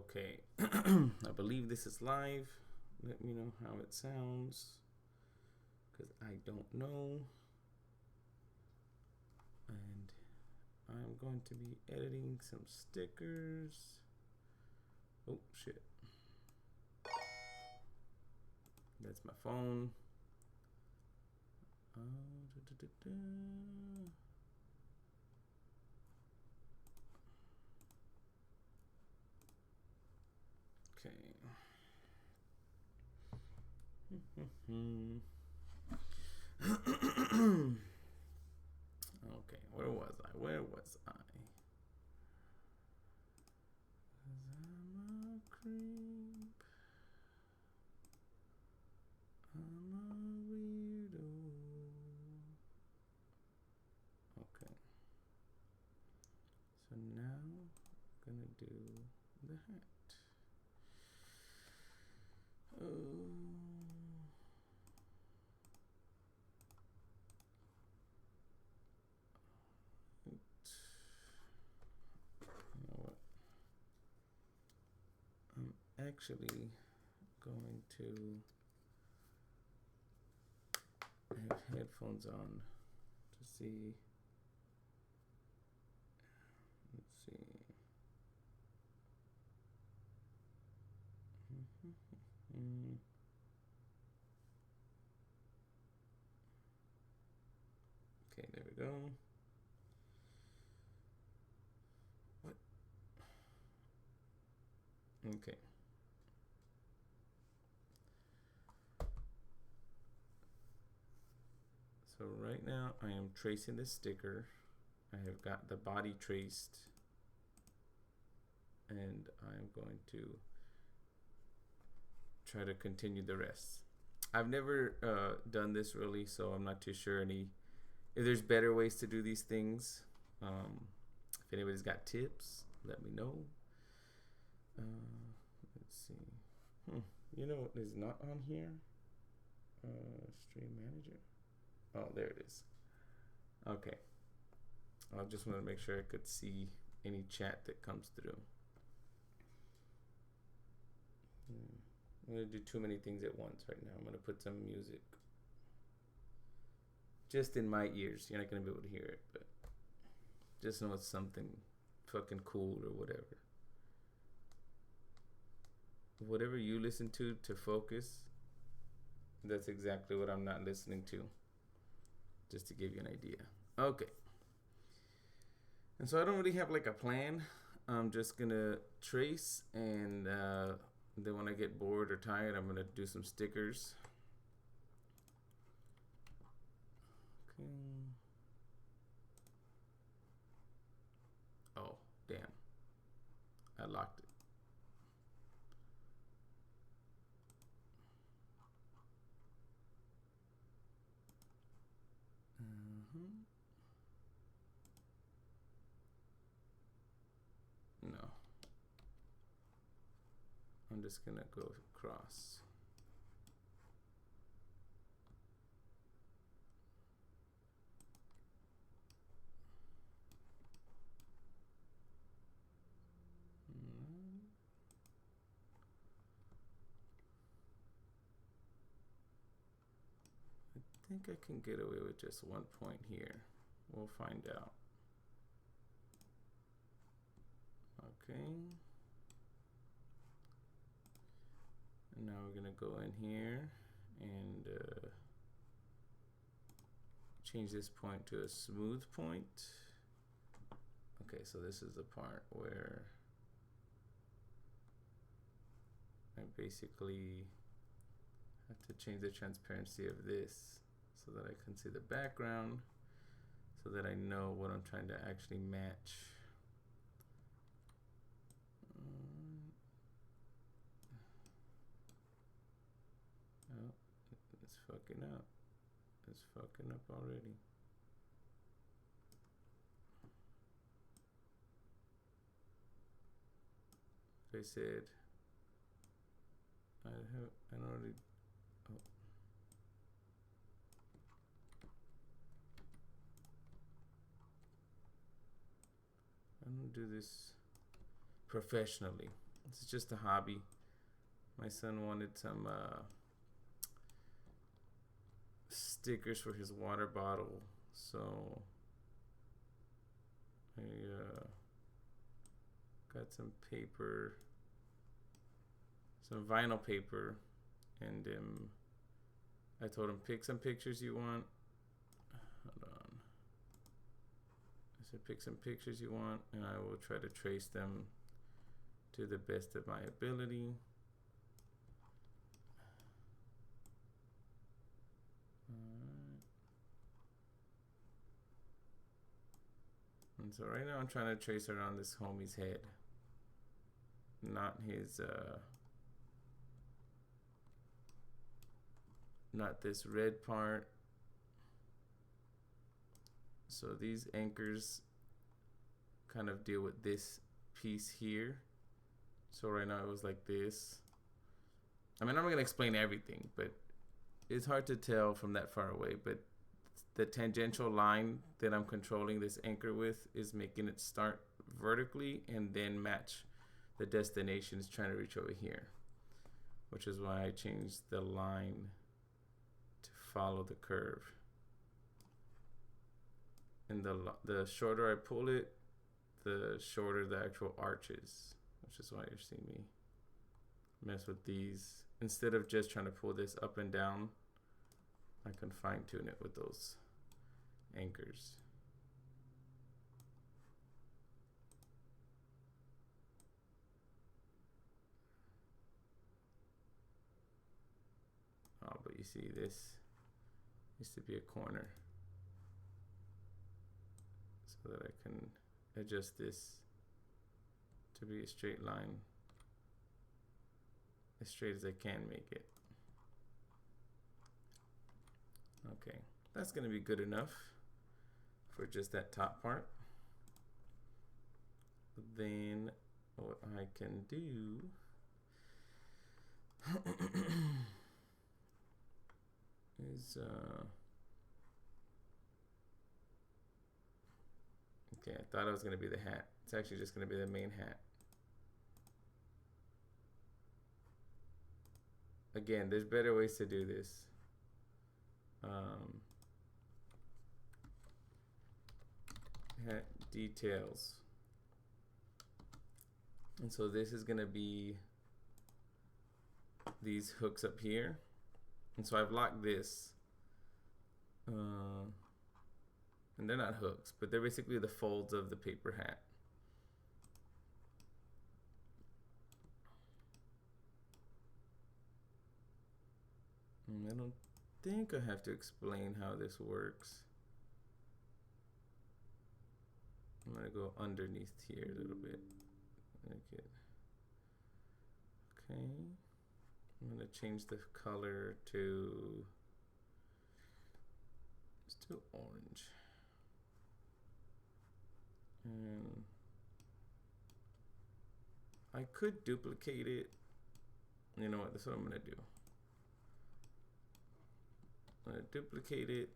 Okay, I believe this is live. Let me know how it sounds, because I don't know. And I'm going to be editing some stickers. Oh, shit. That's my phone. Da, da, da, da. Okay. Okay, where was I? Where was I? 'Cause I'm a creep. I'm a weirdo. Okay. So now I'm gonna do the hat. Oh. You know what? I'm actually going to have headphones on to see. Let's see. Okay, there we go. What? Okay. So right now I am tracing the sticker. I have got the body traced, and I'm going to try to continue the rest. I've never done this really, so I'm not too sure if there's better ways to do these things. If anybody's got tips, let me know. Let's see. You know what is not on here? Stream manager. Oh, there it is. Okay. I just want to make sure I could see any chat that comes through. I'm going to do too many things at once right now. I'm going to put some music just in my ears. You're not going to be able to hear it, but just know it's something fucking cool or whatever. Whatever you listen to focus, that's exactly what I'm not listening to. Just to give you an idea. Okay. And so I don't really have like a plan. I'm just going to trace, and then when I get bored or tired, I'm going to do some stickers. Okay. Oh, damn. I locked it. No. I'm just going to go across. I think I can get away with just one point here. We'll find out. Okay. And now we're going to go in here and change this point to a smooth point. Okay, so this is the part where I basically have to change the transparency of this so that I can see the background, so that I know what I'm trying to actually match. Oh, it's fucking up. It's fucking up already. They said I already. Oh. I'm gonna do this professionally. It's just a hobby. My son wanted some stickers for his water bottle, so I got some paper, some vinyl paper, and I told him, pick some pictures you want. Hold on. I said, pick some pictures you want, and I will try to trace them to the best of my ability. And so right now I'm trying to trace around this homie's head, not his not this red part. So these anchors kind of deal with this piece here. So right now it was like this. I mean, I'm not gonna explain everything, but it's hard to tell from that far away, but the tangential line that I'm controlling this anchor with is making it start vertically and then match the destination it's trying to reach over here, which is why I changed the line to follow the curve. And the shorter I pull it, the shorter the actual arch is, which is why you're seeing me mess with these. Instead of just trying to pull this up and down, I can fine tune it with those anchors. Oh, but you see, this used to be a corner, so that I can adjust this to be a straight line, as straight as I can make it. Okay, that's gonna be good enough for just that top part. Then what I can do is okay, I thought it was gonna be the hat. It's actually just gonna be the main hat. Again, there's better ways to do this. Hat details. And so this is gonna be these hooks up here. And so I've locked this. And they're not hooks, but they're basically the folds of the paper hat. And I don't think I have to explain how this works. I'm gonna go underneath here a little bit. Make it okay. I'm gonna change the color to still orange. And I could duplicate it. You know what? That's what I'm gonna do. I'm gonna duplicate it,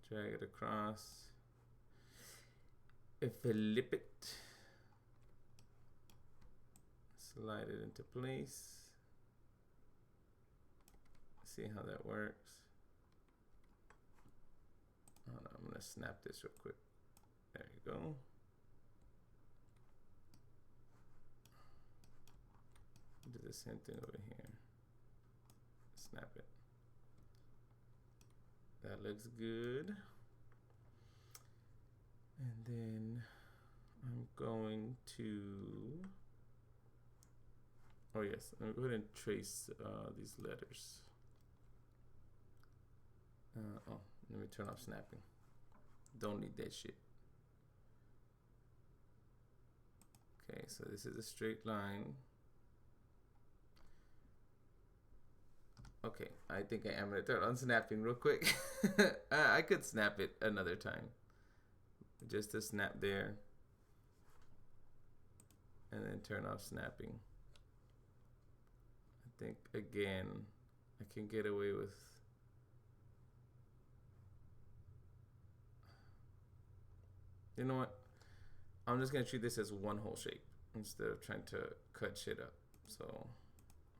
drag it across, flip it, slide it into place. See how that works. Oh no, I'm gonna snap this real quick. There you go. Do the same thing over here. Snap it. That looks good. And then I'm going to, oh yes, I'm going to go ahead and trace these letters. Oh, let me turn off snapping. Don't need that shit. Okay, so this is a straight line. Okay, I think I am gonna turn on snapping real quick. I could snap it another time. Just to snap there. And then turn off snapping. I think again, I can get away with you know what? I'm just gonna treat this as one whole shape instead of trying to cut shit up. So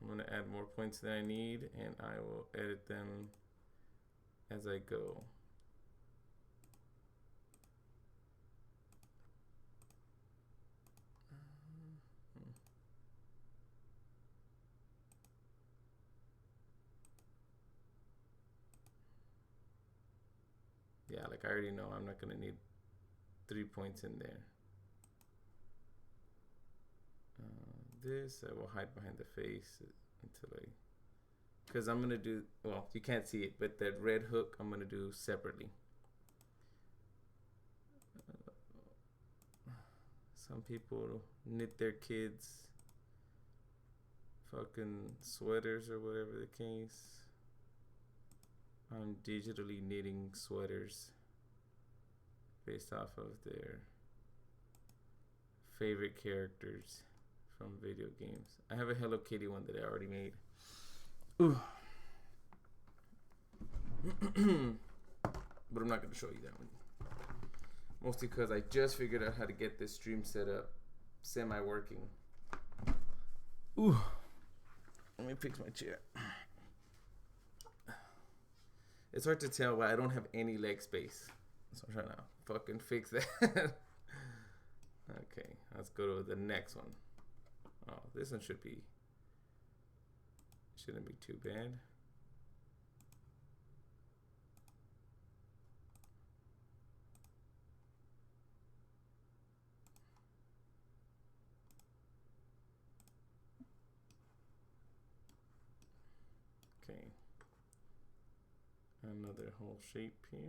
I'm gonna add more points than I need, and I will edit them as I go. Yeah, like I already know I'm not gonna need 3 points in there. This I will hide behind the face until I, because I'm gonna do, well, you can't see it, but that red hook I'm gonna do separately. Some people knit their kids fucking sweaters or whatever the case. I'm digitally knitting sweaters based off of their favorite characters from video games. I have a Hello Kitty one that I already made. Ooh. But I'm not going to show you that one. Mostly because I just figured out how to get this stream set up semi-working. Ooh. Let me fix my chair. It's hard to tell, but I don't have any leg space. So I'm trying to fucking fix that. Okay, let's go to the next one. Oh, this one shouldn't be too bad. Okay. Another whole shape here.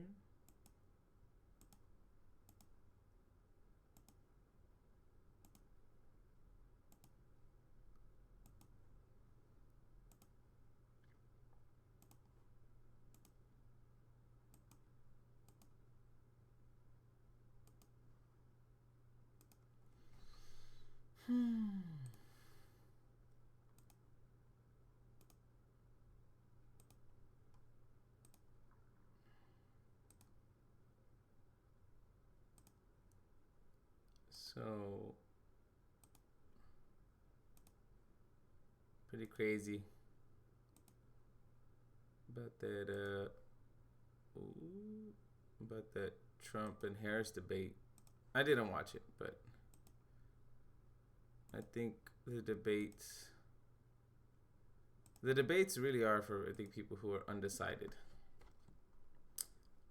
So pretty crazy about that Trump and Harris debate. I didn't watch it, but I think the debates really are for, I think, people who are undecided.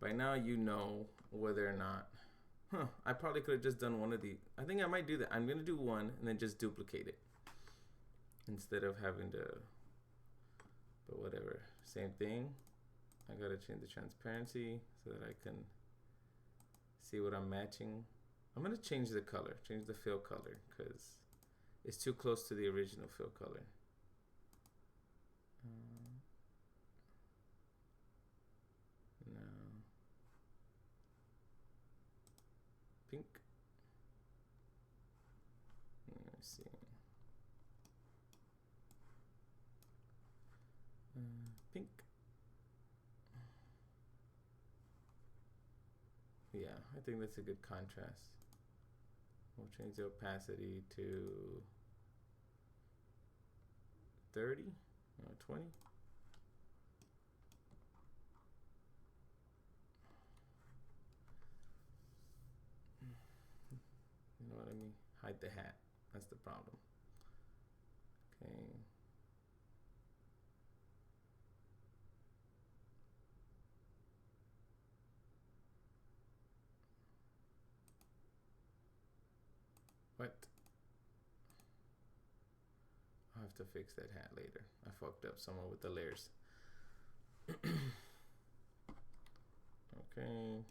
By now you know whether or not, I probably could have just done one of these. I think I might do that. I'm going to do one and then just duplicate it instead of having to, but whatever, same thing. I got to change the transparency so that I can see what I'm matching. I'm going to change the color, change the fill color, because it's too close to the original fill color. No. Pink. Let's see. Pink. Yeah, I think that's a good contrast. We'll change the opacity to 30 or 20. You know what I mean? Hide the hat. That's the problem. Okay. What? I'll have to fix that hat later. I fucked up somewhere with the layers. Okay.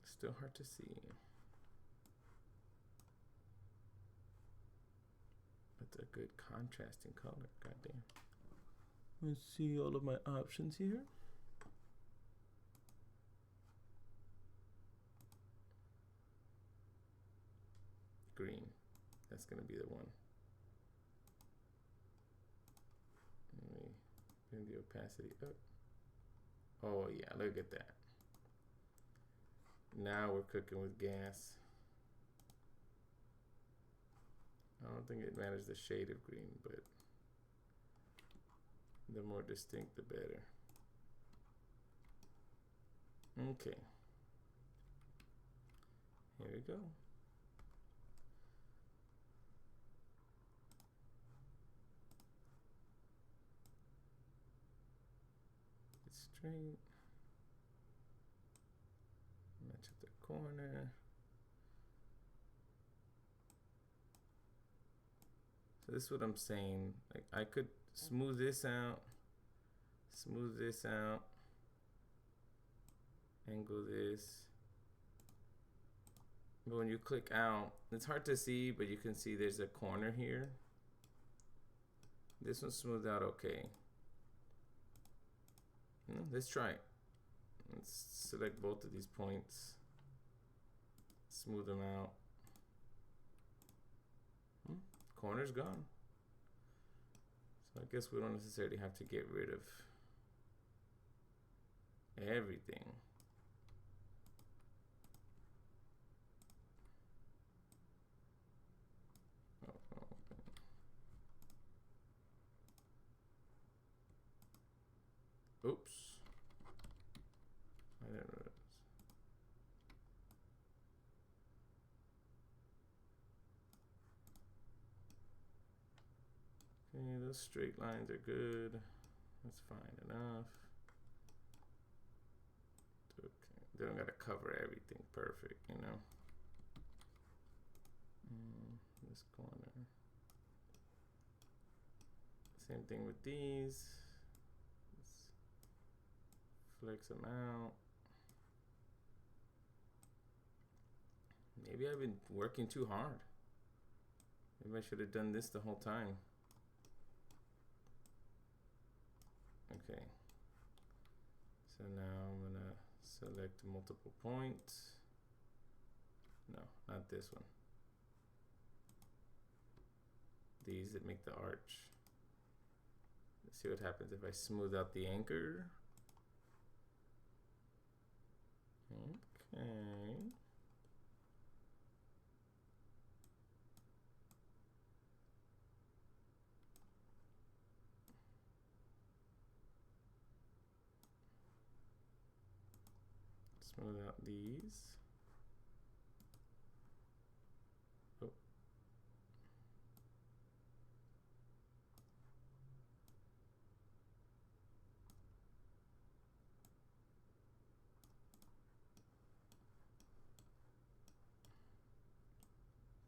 Still hard to see. That's a good contrasting color. Goddamn. Let's see all of my options here. Green. That's gonna be the one. Let me bring the opacity up. Oh yeah, look at that. Now we're cooking with gas. I don't think it matters the shade of green, but the more distinct, the better. Okay. Here we go. It's straight. Match at the corner. So this is what I'm saying. Like I could smooth this out, angle this. But when you click out, it's hard to see, but you can see there's a corner here. This one's smoothed out okay. Let's try it. Let's select both of these points, smooth them out. Corner's gone. So I guess we don't necessarily have to get rid of everything. Oops. I didn't realize. Okay, those straight lines are good. That's fine enough. Okay, they don't gotta cover everything perfect, you know. This corner. Same thing with these. Let's flex them out. Maybe I've been working too hard. Maybe I should have done this the whole time. Okay. So now I'm gonna select multiple points. No, not this one. These that make the arch. Let's see what happens if I smooth out the anchor. Okay. Smooth out these. Oh.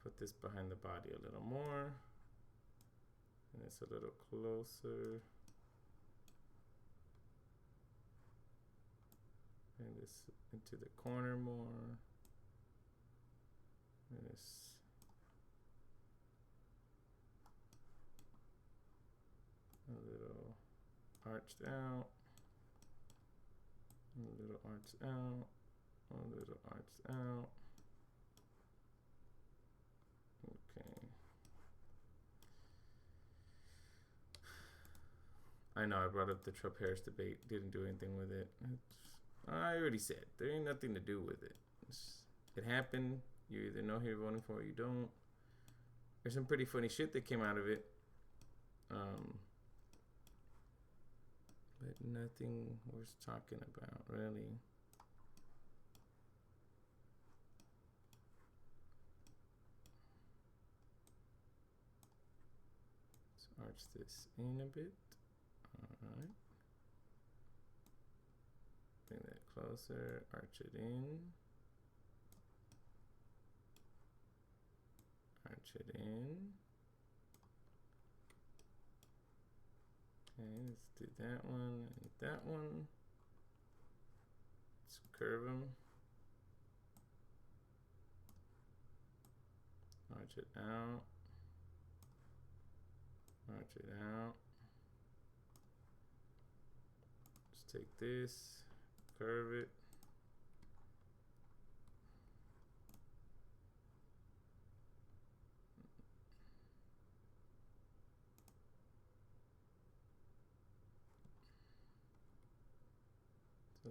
Put this behind the body a little more. And it's a little closer. Bring this into the corner more. And this. A little arched out. A little arched out. A little arched out. Okay. I know I brought up the Trump Harris debate. Didn't do anything with it. I already said there ain't nothing to do with it. It happened. You either know who you're voting for or you don't. There's some pretty funny shit that came out of it. But nothing worth talking about, really. Let's arch this in a bit. Alright. Bring that closer, arch it in. Arch it in. Okay, let's do that one and that one. Let's curve them. Arch it out. Arch it out. Just take this, curve it.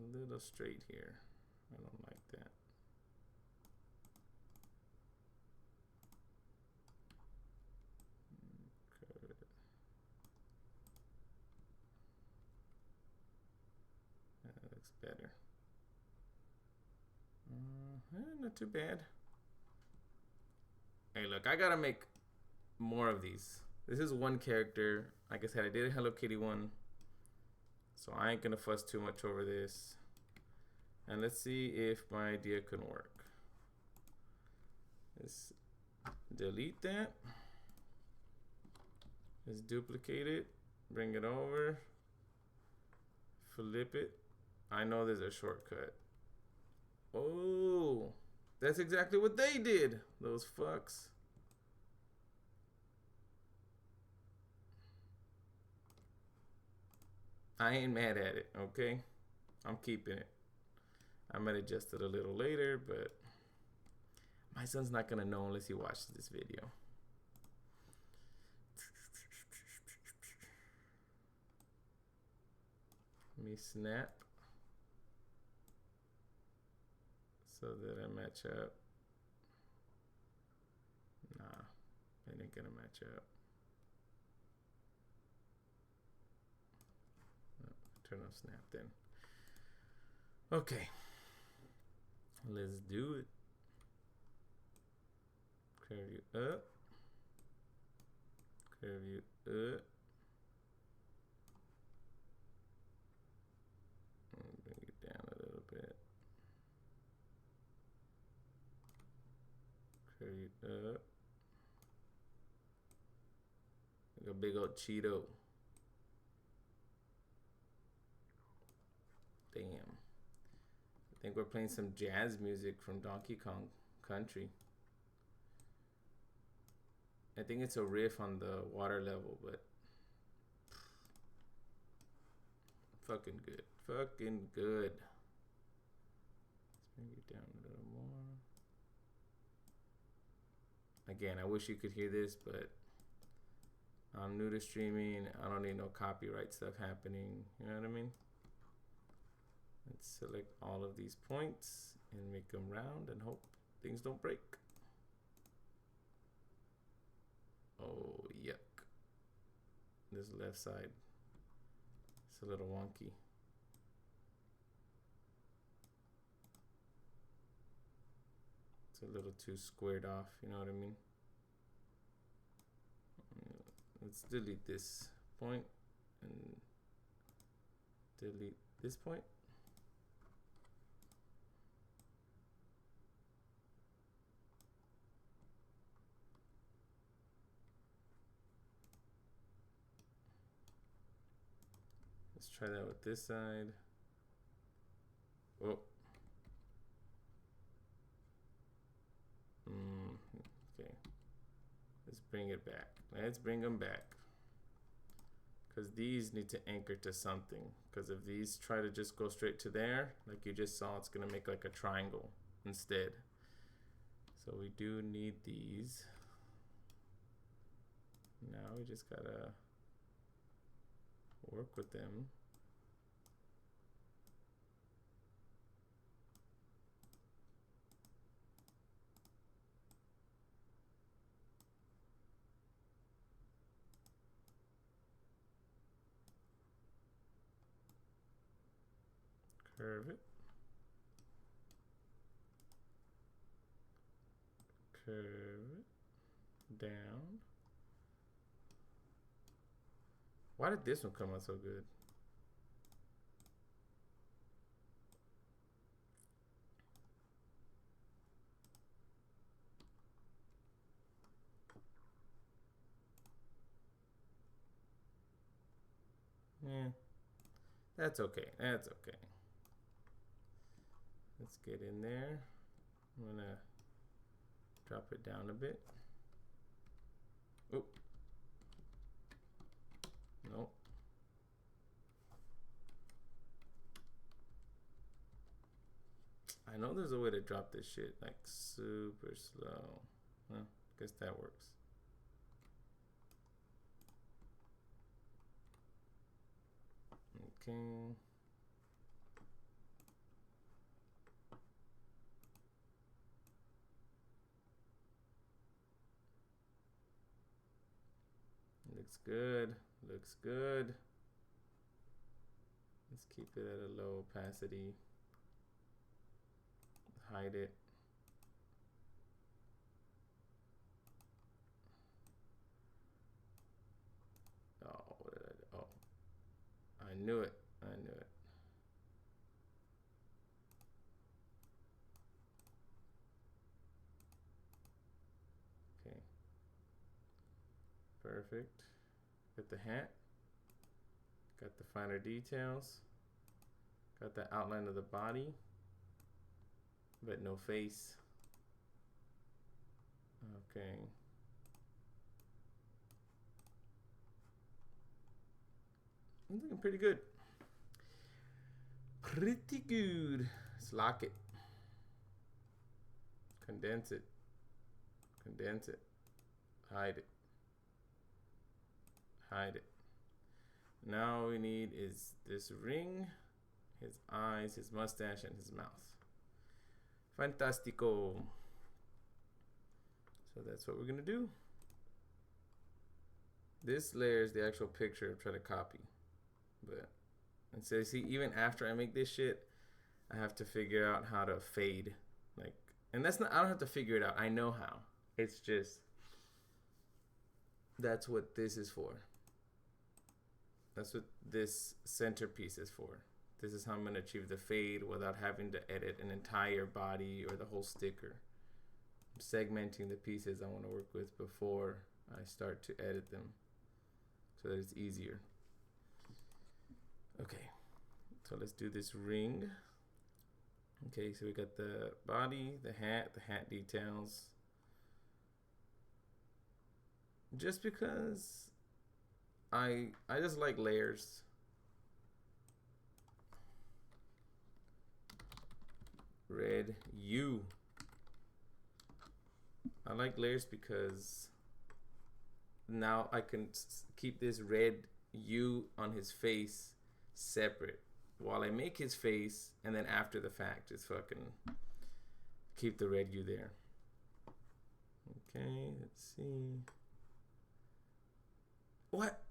a little straight here. I don't like that. Curve it. That looks better. Not too bad. Hey, look, I gotta make more of these. This is one character. Like I said, I did a Hello Kitty one, so I ain't gonna fuss too much over this. And let's see if my idea can work. Let's delete that. Let's duplicate it, bring it over, flip it. I know there's a shortcut. Oh, that's exactly what they did, those fucks. I ain't mad at it, okay? I'm keeping it. I might adjust it a little later, but my son's not gonna know unless he watches this video. Let me snap so that I match up. Nah, it ain't gonna match up. Turn on snap then. Okay, let's do it. Curve you up, curve you up, and bring it down a little bit. Curve you up, like a big old Cheeto. Damn. I think we're playing some jazz music from Donkey Kong Country. I think it's a riff on the water level, but fucking good. Fucking good. Let's bring it down a little more. Again, I wish you could hear this, but I'm new to streaming. I don't need no copyright stuff happening. You know what I mean? Let's select all of these points and make them round and hope things don't break. Oh, yuck. This left side, it's a little wonky. It's a little too squared off, you know what I mean? Let's delete this point and delete this point. Let's try that with this side. Oh. Okay. Let's bring it back. Let's bring them back. Because these need to anchor to something. Because if these try to just go straight to there, like you just saw, it's going to make like a triangle instead. So we do need these. Now we just got to work with them. Curve it. Curve it down. Why did this one come out so good? Yeah, that's okay. That's okay. Let's get in there. I'm gonna drop it down a bit. Oh, nope. I know there's a way to drop this shit like super slow. Well, guess that works. Okay. Looks good. Looks good. Let's keep it at a low opacity. Hide it. Oh, what did I do? Oh, I knew it. I knew it. Okay. Perfect. Got the hat. Got the finer details. Got the outline of the body, but no face. Okay. I'm looking pretty good. Pretty good. Let's lock it. Condense it. Condense it. Hide it. Hide it. Now all we need is this ring, his eyes, his mustache, and his mouth. Fantastico. So that's what we're gonna do. This layer is the actual picture I'm trying to copy. But, and so see, even after I make this shit, I have to figure out how to fade. Like, and that's not, I don't have to figure it out. I know how. It's just, that's what this is for. That's what this centerpiece is for. This is how I'm going to achieve the fade without having to edit an entire body or the whole sticker. I'm segmenting the pieces I want to work with before I start to edit them so that it's easier. Okay, so let's do this ring. Okay, so we got the body, the hat details. Just because I just like layers. Red U. I like layers because now I can keep this red U on his face separate while I make his face, and then after the fact just fucking keep the red U there. Okay, let's see. What?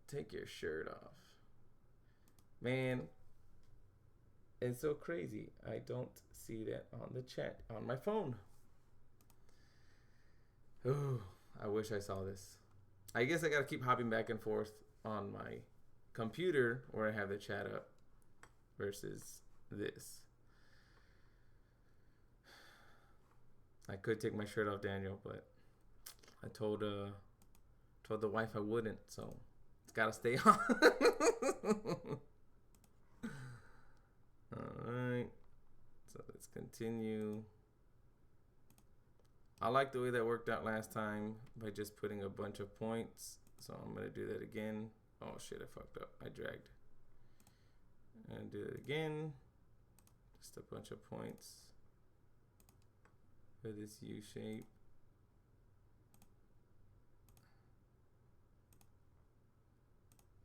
Take your shirt off. Man, it's so crazy. I don't see that on the chat on my phone. Oh, I wish I saw this. I guess I gotta keep hopping back and forth on my computer where I have the chat up versus this. I could take my shirt off, Daniel, but I told the wife I wouldn't, so it's gotta stay on. Alright, so let's continue. I like the way that worked out last time by just putting a bunch of points, so I'm gonna do that again. Oh shit, I fucked up. I dragged. And do it again. Just a bunch of points for this U shape.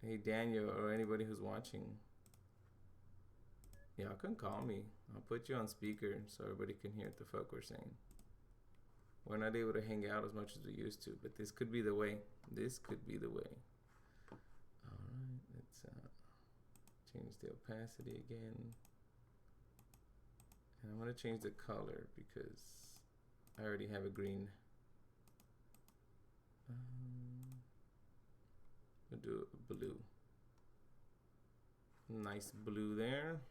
Hey Daniel, or anybody who's watching, y'all can call me. I'll put you on speaker so everybody can hear what the fuck we're saying. We're not able to hang out as much as we used to, but this could be the way. This could be the way. Alright, let's change the opacity again. And I'm going to change the color because I already have a green. We'll do a blue. Nice blue there.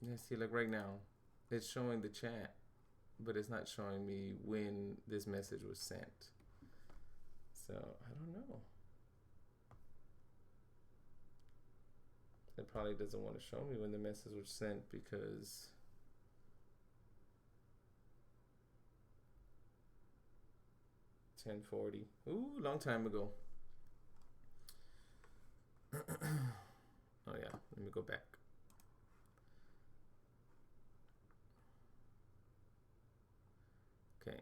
Yeah, see, like right now, it's showing the chat, but it's not showing me when this message was sent. So, I don't know. It probably doesn't want to show me when the message was sent because (10:40). Ooh, long time ago. Oh yeah, let me go back. Okay.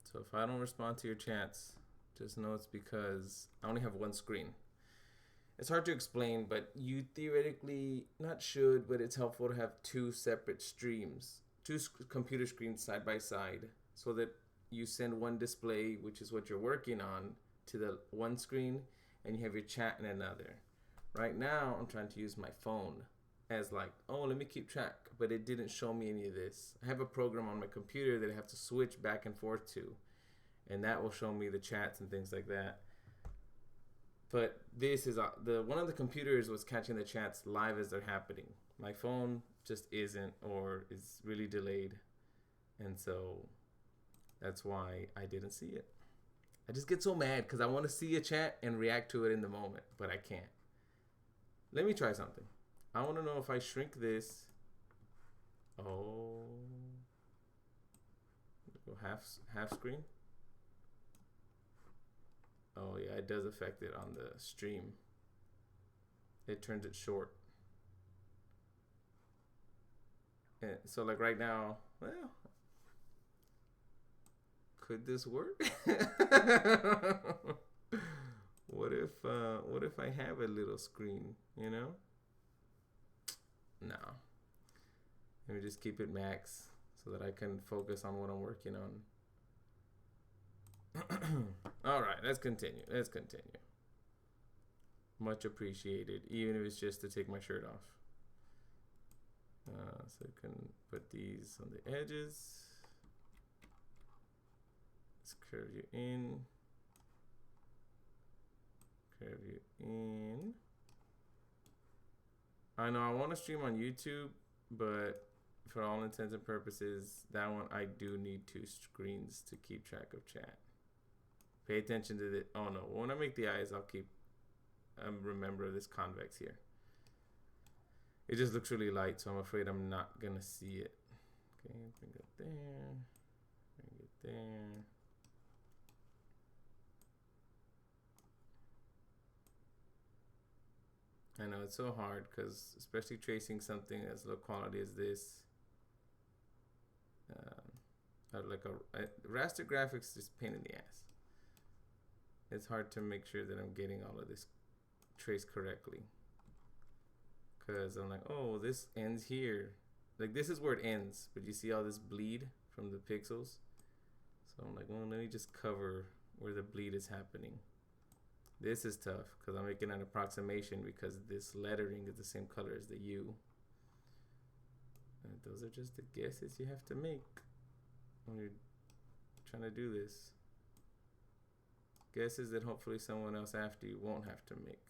So if I don't respond to your chats, just know it's because I only have one screen. it's hard to explain, but you theoretically not should, but it's helpful to have two separate streams, computer screens side by side, so that you send one display, which is what you're working on, to the one screen, and you have your chat in another. Right now, I'm trying to use my phone as like, oh, let me keep track, but it didn't show me any of this. I have a program on my computer that I have to switch back and forth to, and that will show me the chats and things like that. But this is the one of the computers was catching the chats live as they're happening. My phone just isn't, or is really delayed, and so that's why I didn't see it. I just get so mad because I want to see a chat and react to it in the moment, but I can't. Let me try something. I want to know if I shrink this. Oh, go half screen. Oh yeah, it does affect it on the stream. It turns it short. And so like right now, well, could this work? What if I have a little screen, you know? No. Let me just keep it max so that I can focus on what I'm working on. All right, let's continue. Much appreciated, even if it's just to take my shirt off. So I can put these on the edges. Let's curve you in. Curve you in. I know I want to stream on YouTube, but for all intents and purposes, that one I do need two screens to keep track of chat. Pay attention to the, oh no, when I make the eyes, I'll keep, remember this convex here. It just looks really light, so I'm afraid I'm not gonna see it. Okay, bring it there, bring it there. I know it's so hard because especially tracing something as low quality as this, like a raster graphics just pain in the ass. It's hard to make sure that I'm getting all of this traced correctly, because I'm like, oh, this ends here, like this is where it ends, but you see all this bleed from the pixels. So I'm like, well, let me just cover where the bleed is happening. This is tough because I'm making an approximation because this lettering is the same color as the U. And those are just the guesses you have to make when you're trying to do this. Guesses that hopefully someone else after you won't have to make.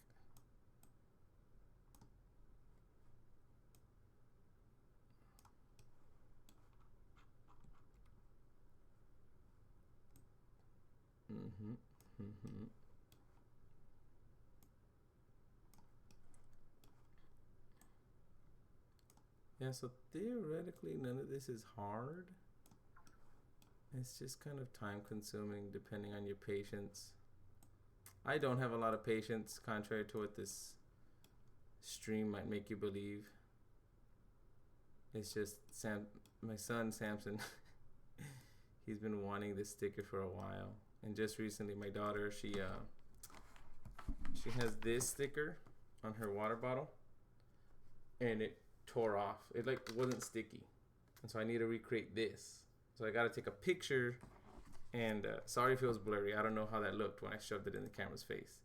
Yeah, so theoretically none of this is hard. It's just kind of time consuming depending on your patience. I don't have a lot of patience, contrary to what this stream might make you believe. It's just my son Samson, he's been wanting this sticker for a while. And just recently my daughter, she has this sticker on her water bottle and it tore off. It like wasn't sticky. And so I need to recreate this. So I got to take a picture, and sorry if it was blurry. I don't know how that looked when I shoved it in the camera's face.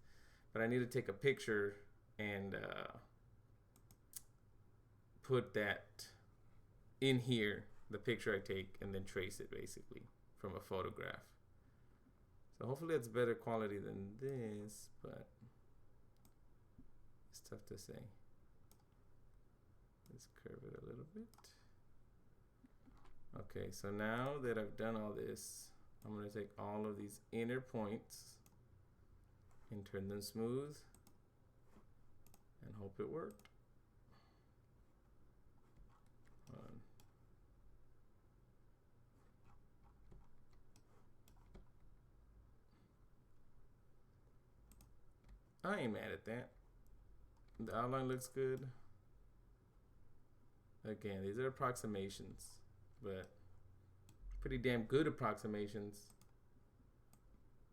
But I need to take a picture and put that in here, the picture I take, and then trace it basically from a photograph. So hopefully it's better quality than this, but it's tough to say. Let's curve it a little bit. Okay, so now that I've done all this, I'm going to take all of these inner points and turn them smooth and hope it worked. I ain't mad at that. The outline looks good. Again, these are approximations, but pretty damn good approximations.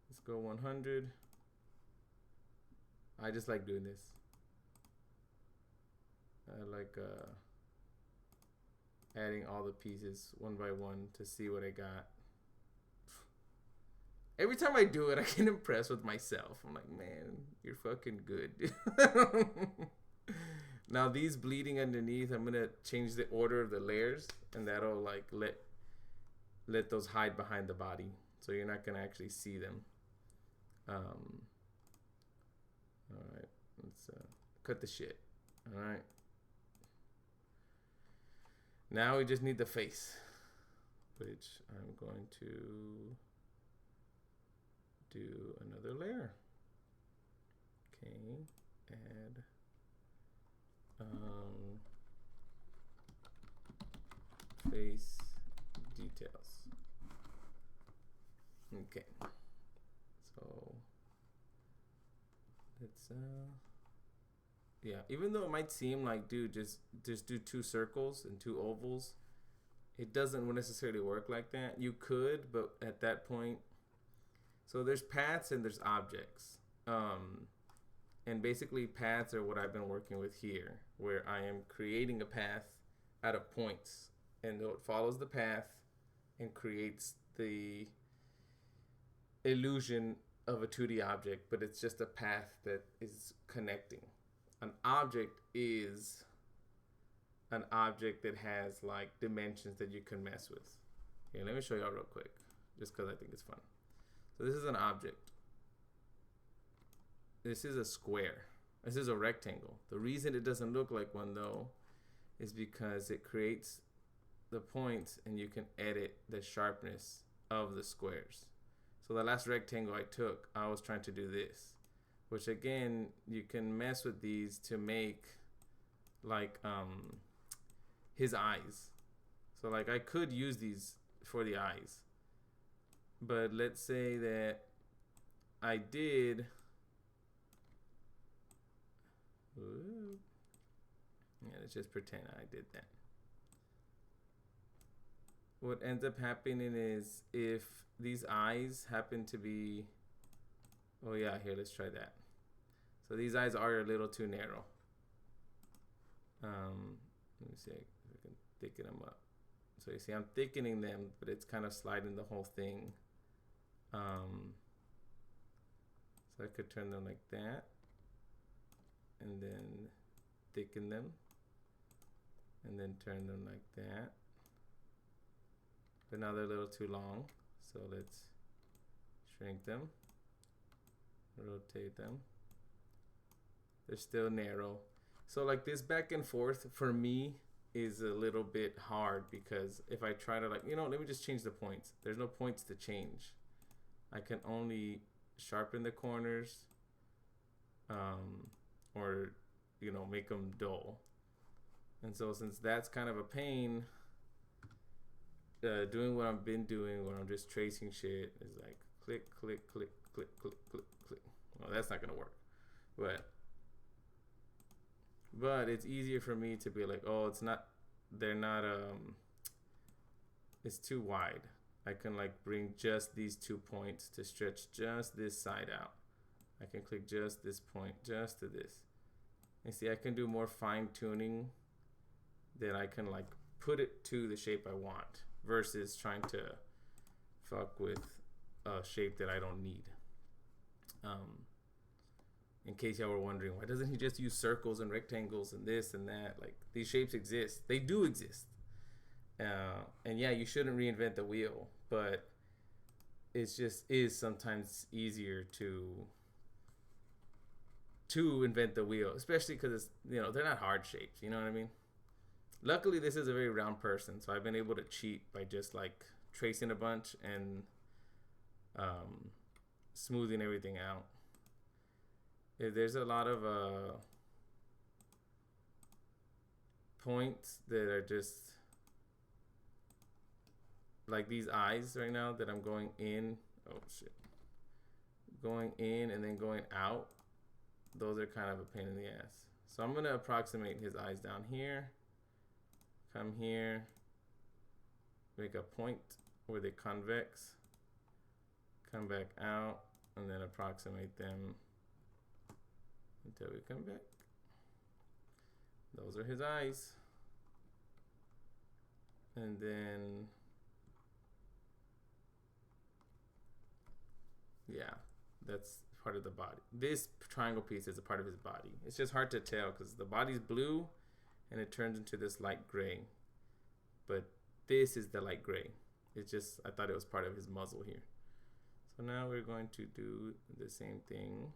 Let's go 100. I just like doing this. I like adding all the pieces one by one to see what I got. Every time I do it, I get impressed with myself. I'm like, man, you're fucking good. Now these bleeding underneath, I'm gonna change the order of the layers, and that'll like let those hide behind the body, so you're not gonna actually see them. All right, let's cut the shit. All right. Now we just need the face, which I'm going to do another layer. Okay, add face details. Okay, so let's yeah, even though it might seem like, dude, just do 2 circles and 2 ovals, it doesn't necessarily work like that. You could, but at that point, so there's paths and there's objects. And basically paths are what I've been working with here, where I am creating a path out of points, and it follows the path and creates the illusion of a 2D object, but it's just a path that is connecting. An object is an object that has like dimensions that you can mess with. Here, let me show y'all real quick, just because I think it's fun. So this is an object. This is a square. This is a rectangle. The reason it doesn't look like one though is because it creates the points and you can edit the sharpness of the squares. So the last rectangle I took, I was trying to do this, which again, you can mess with these to make like his eyes. So like I could use these for the eyes, but let's say that I did, yeah, let's just pretend I did that. What ends up happening is if these eyes happen to be, oh yeah, here, let's try that. So these eyes are a little too narrow. Let me see if I can thicken them up. So you see I'm thickening them, but it's kind of sliding the whole thing. So I could turn them like that and then thicken them and then turn them like that. But now they're a little too long, so let's shrink them, rotate them. They're still narrow. So like this back and forth for me is a little bit hard, because if I try to like, you know, let me just change the points. There's no points to change. I can only sharpen the corners, or, you know, make them dull. And so since that's kind of a pain, doing what I've been doing, where I'm just tracing shit, is like click, click, click, click, click, click, click. Well, that's not gonna work, but it's easier for me to be like, oh, it's not, they're not, it's too wide. I can like bring just these 2 points to stretch just this side out. I can click just this point, just to this. And see, I can do more fine tuning, that I can like put it to the shape I want, versus trying to fuck with a shape that I don't need. In case y'all were wondering, why doesn't he just use circles and rectangles and this and that? Like, these shapes exist. They do exist. And yeah, you shouldn't reinvent the wheel, but it's just is sometimes easier to invent the wheel, especially because it's, you know, they're not hard shapes, you know what I mean? Luckily, this is a very round person, so I've been able to cheat by just like tracing a bunch and smoothing everything out. If there's a lot of points that are just like these eyes right now that I'm going in, oh shit, going in and then going out, those are kind of a pain in the ass. So I'm gonna approximate his eyes down here, come here, make a point where they convex, come back out, and then approximate them until we come back. Those are his eyes. And then, yeah, that's part of the body. This triangle piece is a part of his body. It's just hard to tell because the body's blue and it turns into this light gray. But this is the light gray. It's just, I thought it was part of his muzzle here. So now we're going to do the same thing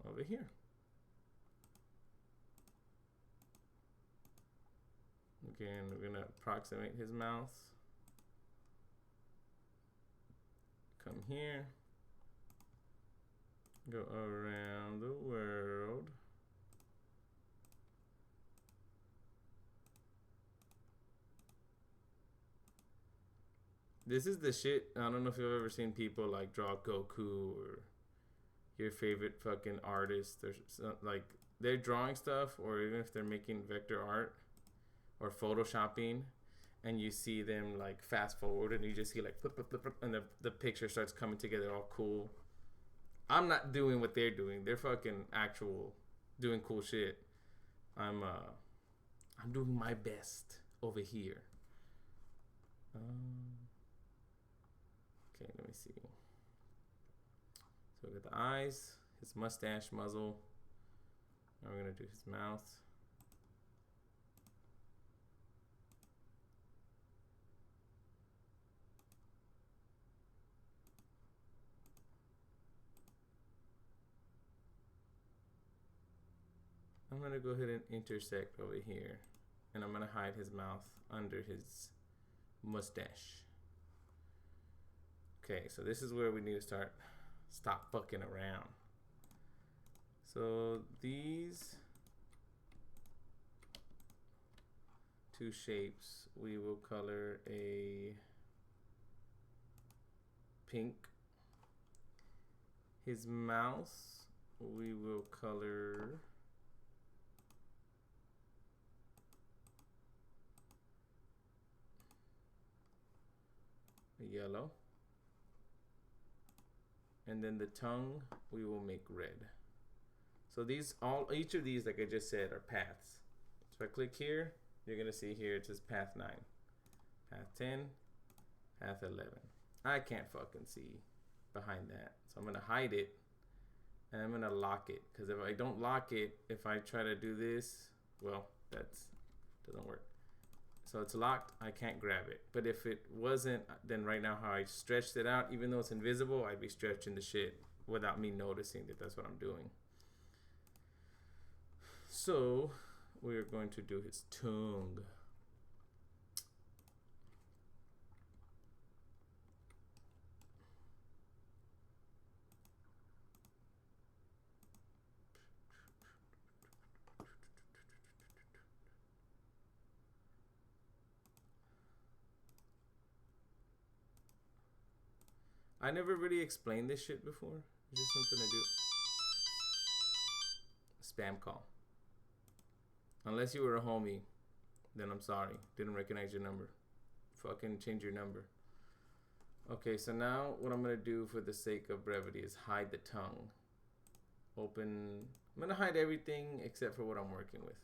over here. Again, we're gonna approximate his mouth. Come here. Go around the world. This is the shit. I don't know if you've ever seen people like draw Goku or your favorite fucking artist. There's like they're drawing stuff, or even if they're making vector art or photoshopping, and you see them like fast forward, and you just see like flip, flip, flip, flip, and the picture starts coming together all cool. I'm not doing what they're doing. They're fucking actual doing cool shit. I'm doing my best over here. Okay, let me see. So we got the eyes, his mustache, muzzle. Now we're gonna do his mouth. I'm gonna go ahead and intersect over here, and I'm gonna hide his mouth under his mustache. Okay, so this is where we need to stop fucking around. So these two shapes, we will color a pink. His mouth, we will color yellow. And then the tongue, we will make red. So each of these, like I just said, are paths. So I click here, you're gonna see here it says path 9, path 10, path 11. I can't fucking see behind that. So I'm gonna hide it and I'm gonna lock it. Because if I don't lock it, if I try to do this, well, that doesn't work. So it's locked, I can't grab it. But if it wasn't, then right now how I stretched it out, even though it's invisible, I'd be stretching the shit without me noticing that that's what I'm doing. So we're going to do his tongue. I never really explained this shit before. It's just something I do. Spam call. Unless you were a homie, then I'm sorry. Didn't recognize your number. Fucking change your number. Okay, so now what I'm gonna do for the sake of brevity is hide the tongue. Open. I'm gonna hide everything except for what I'm working with.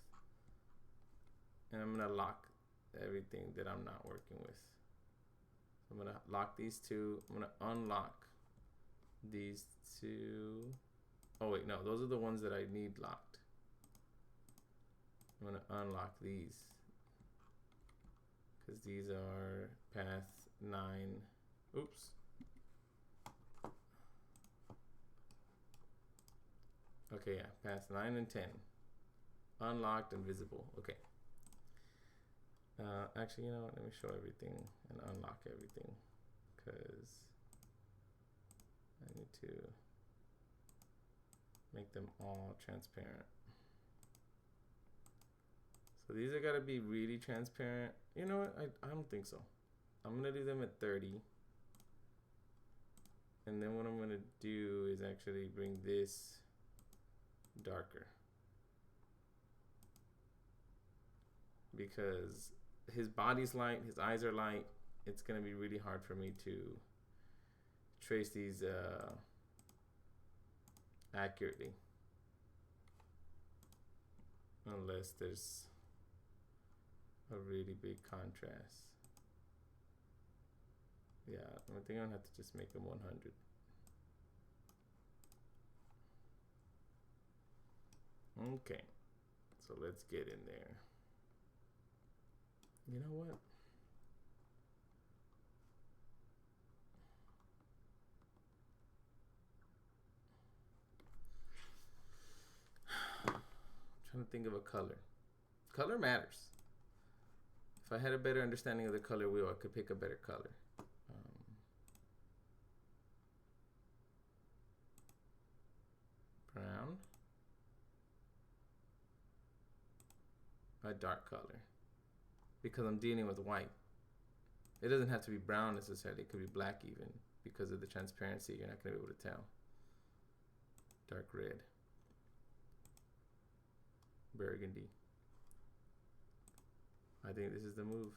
And I'm gonna lock everything that I'm not working with. I'm gonna lock these two. I'm gonna unlock these two. Oh wait, no, those are the ones that I need locked. I'm gonna unlock these because these are path 9. Oops. Okay, yeah, path 9 and 10. Unlocked and visible. Okay. Actually, you know what? Let me show everything and unlock everything because I need to make them all transparent. So these are gotta be really transparent. You know what? I don't think so. I'm gonna do them at 30. And then what I'm gonna do is actually bring this darker. Because his body's light, his eyes are light. It's gonna be really hard for me to trace these accurately. Unless there's a really big contrast. Yeah, I think I'm gonna have to just make them 100. Okay, so let's get in there. You know what? I'm trying to think of a color. Color matters. If I had a better understanding of the color wheel, I could pick a better color. Brown. A dark color. Because I'm dealing with white. It doesn't have to be brown necessarily. It could be black even. Because of the transparency, you're not going to be able to tell. Dark red. Burgundy. I think this is the move.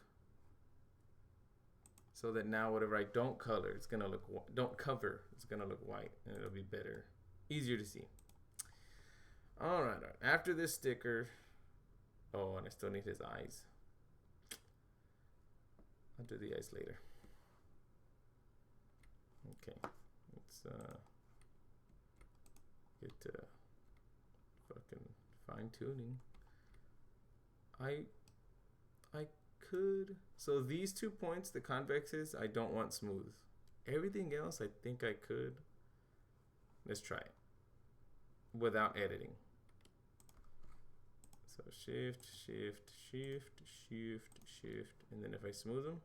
So that now whatever I don't color, it's gonna look don't cover, it's gonna look white, and it'll be better, easier to see. All right. After this sticker, oh, and I still need his eyes. I'll do the eyes later. Okay, let's get to fucking fine tuning. I could, so these 2 points, the convexes, I don't want smooth. Everything else, I think I could. Let's try it without editing. So shift, shift, shift, shift, shift, and then if I smooth them,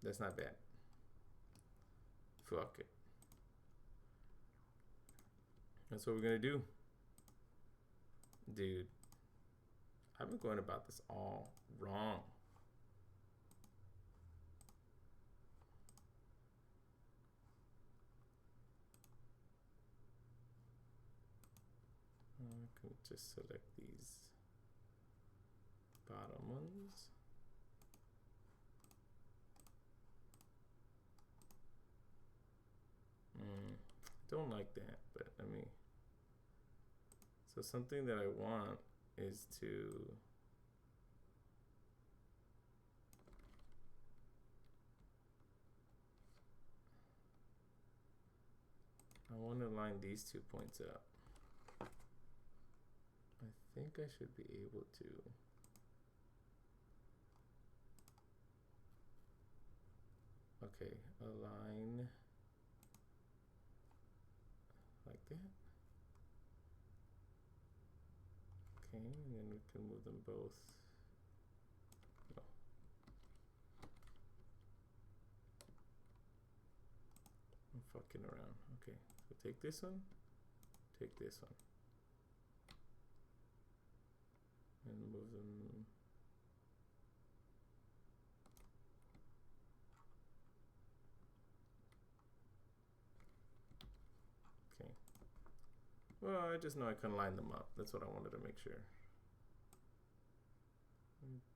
that's not bad. Fuck it. That's what we're gonna do. Dude, I've been going about this all wrong. I can just select these bottom ones. Don't like that, but I mean, so something that I want is to I want to line these 2 points up. I think I should be able to. Okay, align like that. Okay, and then we can move them both. No. I'm fucking around. Okay, so take this one, take this one, and move them. Okay. Well, I just know I can line them up. That's what I wanted to make sure.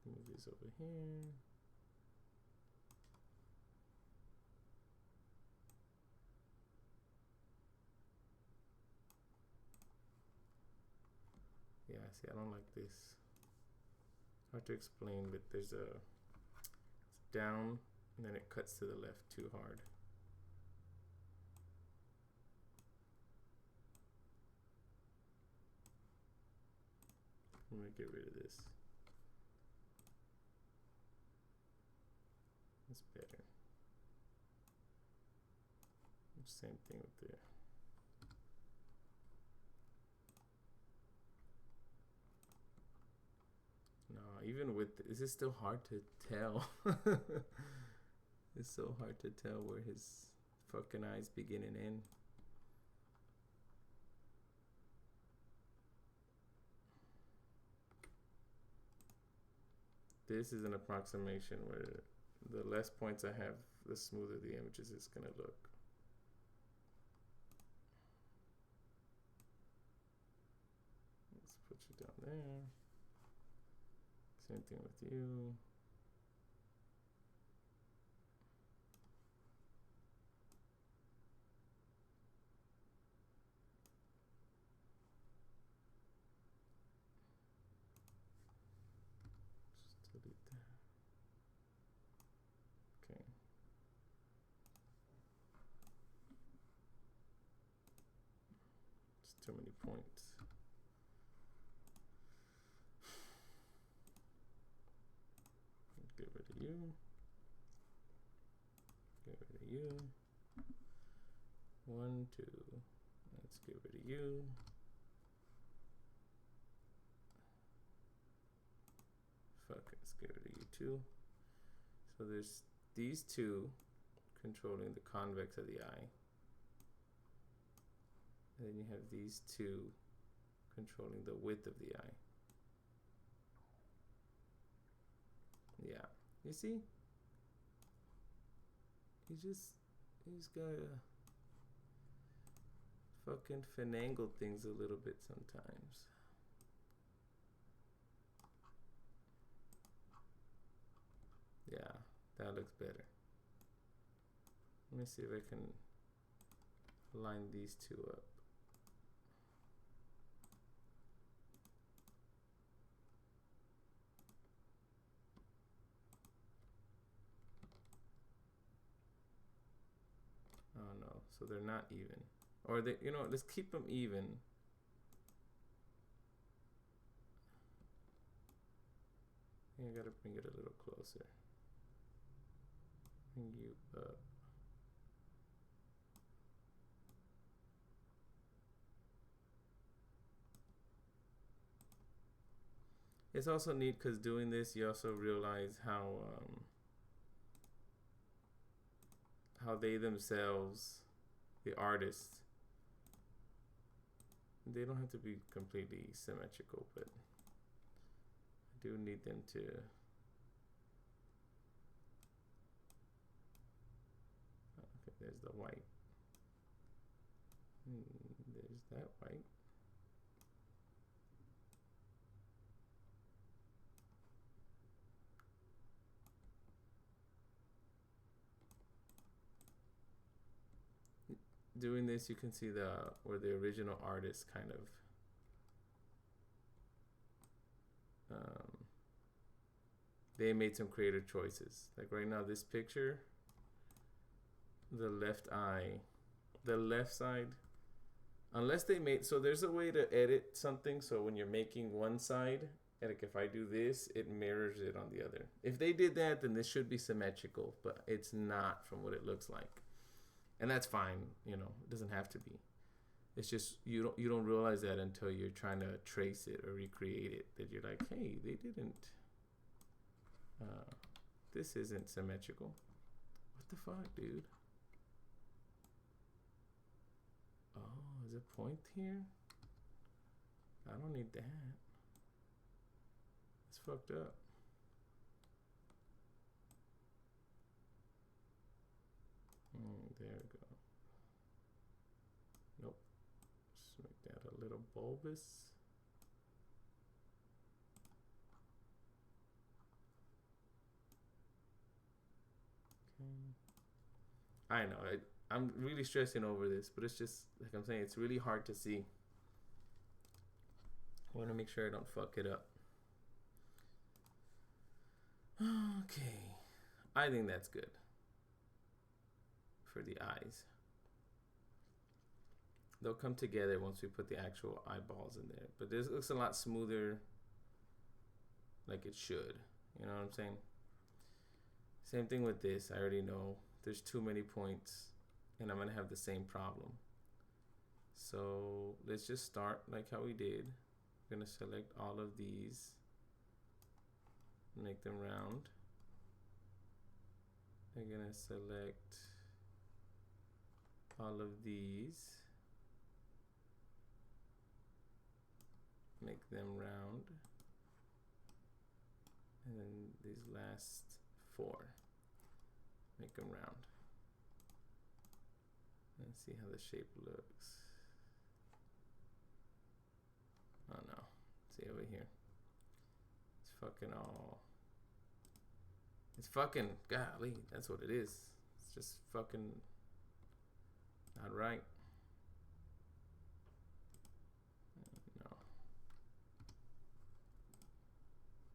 Move these over here. Yeah, see, I don't like this. Hard to explain, but there's a it's down and then it cuts to the left too hard. I'm gonna get rid of this. That's better. Same thing with there. No, even with this is still hard to tell. It's so hard to tell where his fucking eyes begin and end. This is an approximation where the less points I have, the smoother the images is gonna look. Let's put you down there. Same thing with you. too many points. Get rid of you. Get rid of you. 1, 2. Let's get rid of you. Fuck, let's get rid of you too. So there's these two controlling the convex of the eye. And then you have these two controlling the width of the eye. Yeah, you see? He's gotta fucking finagle things a little bit sometimes. Yeah, that looks better. Let me see if I can line these two up. Oh no, so they're not even. Or they, you know, let's keep them even. I gotta bring it a little closer. Bring you up. It's also neat because doing this, you also realize how they themselves, the artists, they don't have to be completely symmetrical, but I do need them to. Okay, there's the white. There's that white. Doing this, you can see where the original artist kind of they made some creative choices. Like right now, this picture, the left eye, the left side, unless they made, so there's a way to edit something. So when you're making one side, like if I do this, it mirrors it on the other. If they did that, then this should be symmetrical, but it's not from what it looks like. And that's fine, you know, it doesn't have to be. It's just you don't realize that until you're trying to trace it or recreate it, that you're like, hey, they didn't, this isn't symmetrical. What the fuck, dude? Oh, is a point here? I don't need that. It's fucked up. There we go. Nope. Just make that a little bulbous. Okay. I know. I'm really stressing over this, but it's just, like I'm saying, it's really hard to see. I want to make sure I don't fuck it up. Okay. I think that's good. For the eyes. They'll come together once we put the actual eyeballs in there. But this looks a lot smoother, like it should. You know what I'm saying? Same thing with this. I already know there's too many points and I'm going to have the same problem. So let's just start like how we did. We're going to select all of these, make them round. I'm going to select all of these, make them round, and then these last 4, make them round, and see how the shape looks. Oh no, see over here, it's fucking all, it's fucking, golly, that's what it is. It's just fucking not right. No.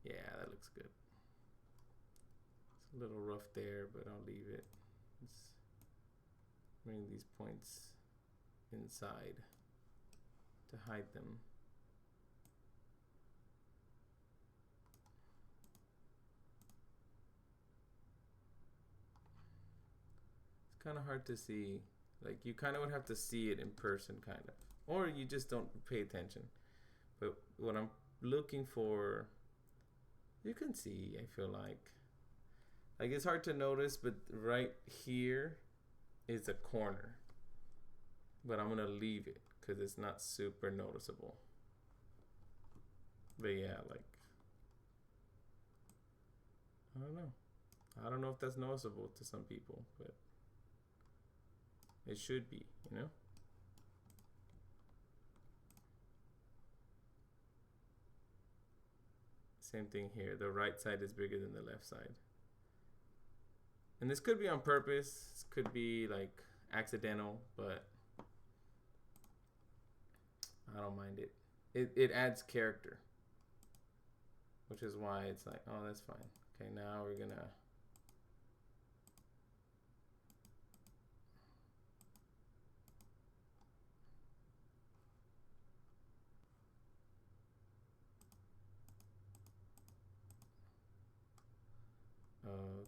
Yeah, that looks good. It's a little rough there, but I'll leave it. Let's bring these points inside to hide them. It's kind of hard to see. Like, you kind of would have to see it in person, kind of. Or you just don't pay attention. But what I'm looking for, you can see, I feel like. Like, it's hard to notice, but right here is a corner. But I'm going to leave it because it's not super noticeable. But yeah, like, I don't know. I don't know if that's noticeable to some people, but it should be, you know? Same thing here. The right side is bigger than the left side. And this could be on purpose. This could be like accidental, but I don't mind it. It adds character, which is why it's like, oh, that's fine. Okay, now we're gonna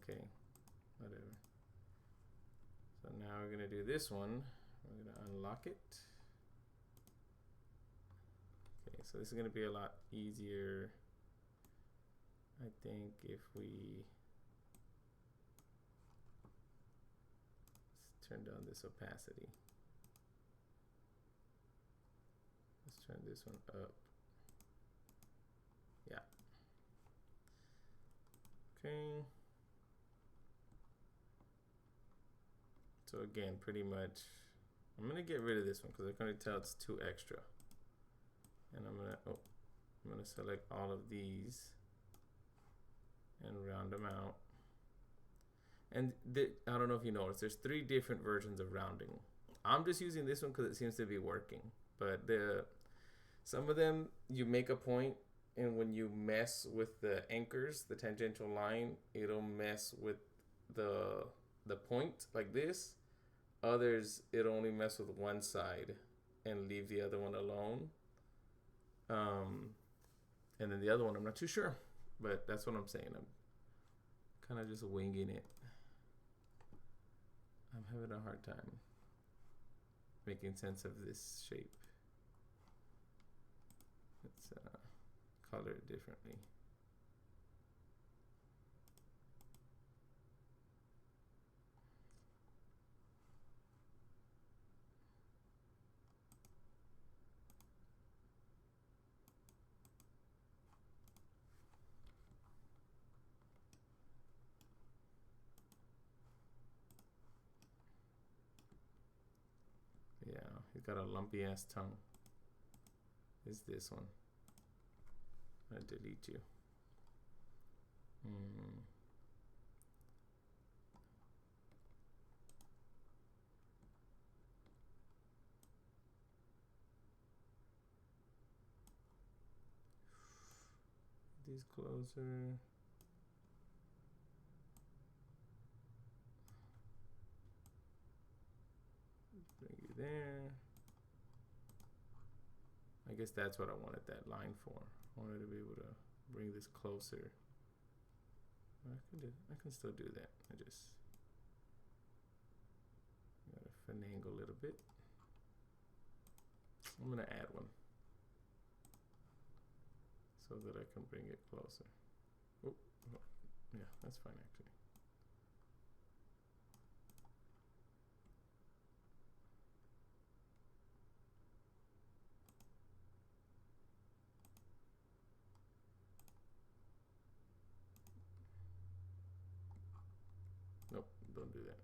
okay, whatever. So now we're gonna do this one. We're gonna unlock it. Okay, so this is gonna be a lot easier, I think, if we let's turn down this opacity. Let's turn this one up. Yeah. Okay. So again, pretty much, I'm gonna get rid of this one because I can already tell it's too extra. And I'm gonna select all of these and round them out. And I don't know if you noticed, there's 3 different versions of rounding. I'm just using this one because it seems to be working. But some of them, you make a point, and when you mess with the anchors, the tangential line, it'll mess with the point like this. Others, it'll only mess with one side and leave the other one alone. And then the other one, I'm not too sure, but that's what I'm saying. I'm kind of just winging it. I'm having a hard time making sense of this shape. Let's color it differently. Yeah, he's got a lumpy ass tongue. Is this one? I'm gonna delete you. These closer. Bring you there. I guess that's what I wanted that line for. I wanted to be able to bring this closer. I can still do that. I just gotta finagle a little bit. I'm gonna add one so that I can bring it closer. Oh, yeah, that's fine actually. Nope, don't do that.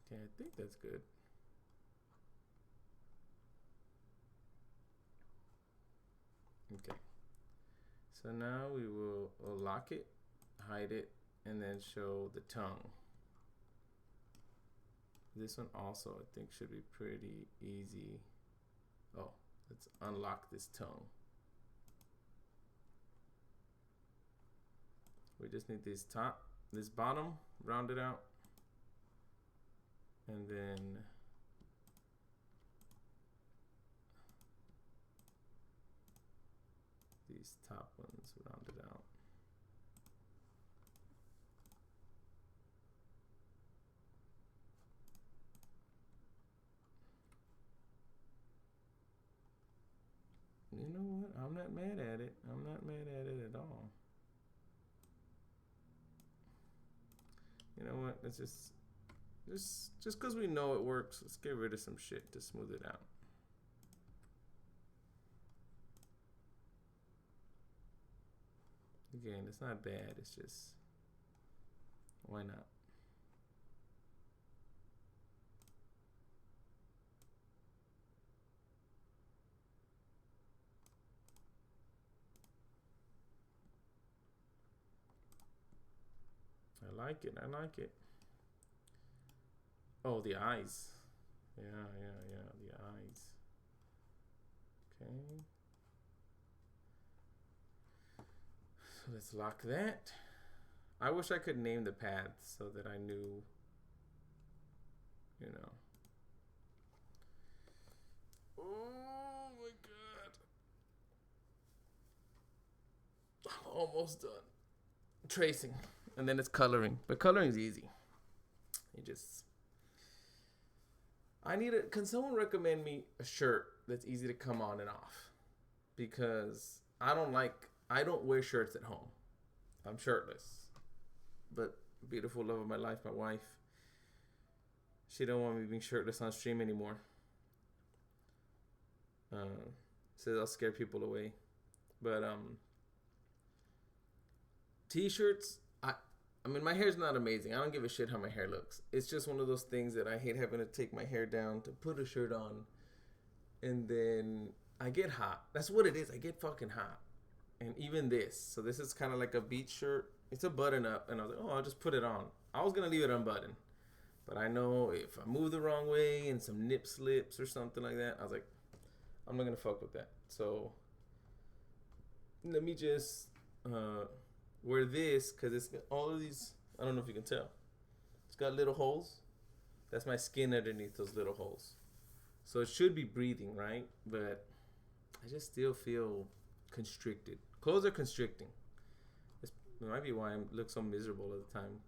Okay, I think that's good. Okay, so now we will lock it, hide it, and then show the tongue. This one also, I think, should be pretty easy. Oh, let's unlock this tongue. We just need this bottom, rounded out. And then these top ones rounded out. You know what? I'm not mad at it. I'm not mad at it at all. You know what? Let's just because we know it works, let's get rid of some shit to smooth it out. Again, it's not bad. It's just, why not? I like it. I like it. Oh, the eyes. Yeah, the eyes. Okay. So let's lock that. I wish I could name the paths so that I knew, you know. Oh my god. I'm almost done. Tracing. And then it's coloring. But coloring is easy. You just... Can someone recommend me a shirt that's easy to come on and off? Because I don't wear shirts at home. I'm shirtless. But beautiful love of my life, my wife, she don't want me being shirtless on stream anymore. Says I'll scare people away. But t-shirts, I mean, my hair's not amazing. I don't give a shit how my hair looks. It's just one of those things that I hate having to take my hair down to put a shirt on. And then I get hot. That's what it is. I get fucking hot. And even this. So this is kind of like a beach shirt. It's a button up. And I was like, oh, I'll just put it on. I was going to leave it unbuttoned. But I know if I move the wrong way and some nip slips or something like that, I was like, I'm not going to fuck with that. So let me just... wear this because it's got all of these. I don't know if you can tell. It's got little holes. That's my skin underneath those little holes. So it should be breathing, right? But I just still feel constricted. Clothes are constricting. It might be why I look so miserable all the time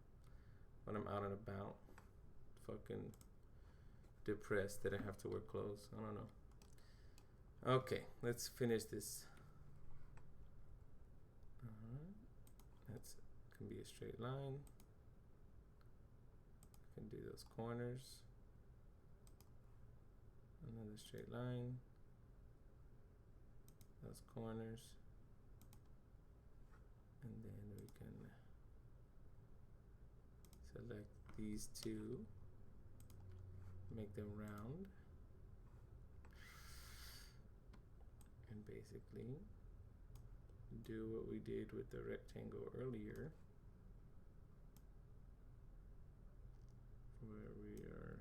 when I'm out and about. Fucking depressed that I have to wear clothes. I don't know. Okay, let's finish this. That's can be a straight line. I can do those corners. Another straight line. Those corners. And then we can select these two. Make them round. And basically do what we did with the rectangle earlier, where we are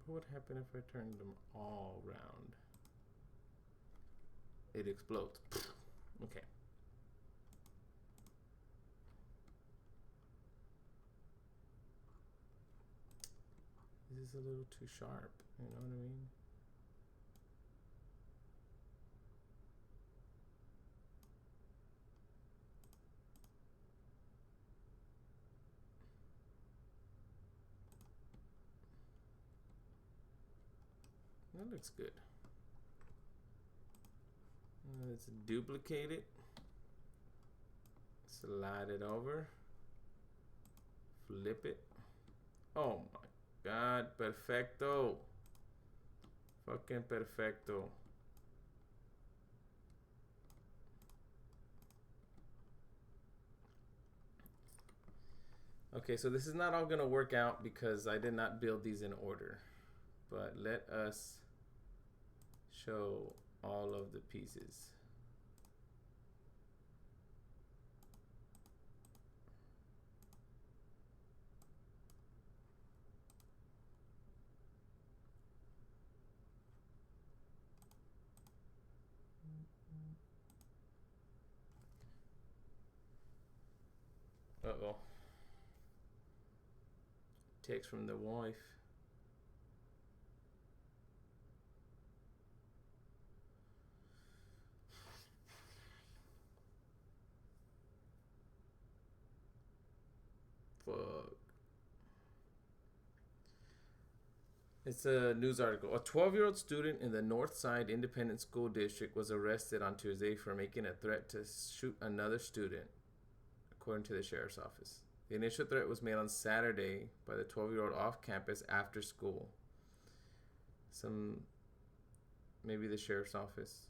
what would happen if I turned them all round? It explodes. Okay. This is a little too sharp, you know what I mean? That looks good. Let's duplicate it. Slide it over. Flip it. Oh my god, perfecto. Fucking perfecto. Okay, so this is not all gonna work out because I did not build these in order. But let us show all of the pieces. Uh-oh. Text from the wife. Fuck. It's a news article. A 12-year-old student in the Northside Independent School District was arrested on Tuesday for making a threat to shoot another student, according to the sheriff's office. The initial threat was made on Saturday by the 12-year-old off campus after school. Maybe the sheriff's office.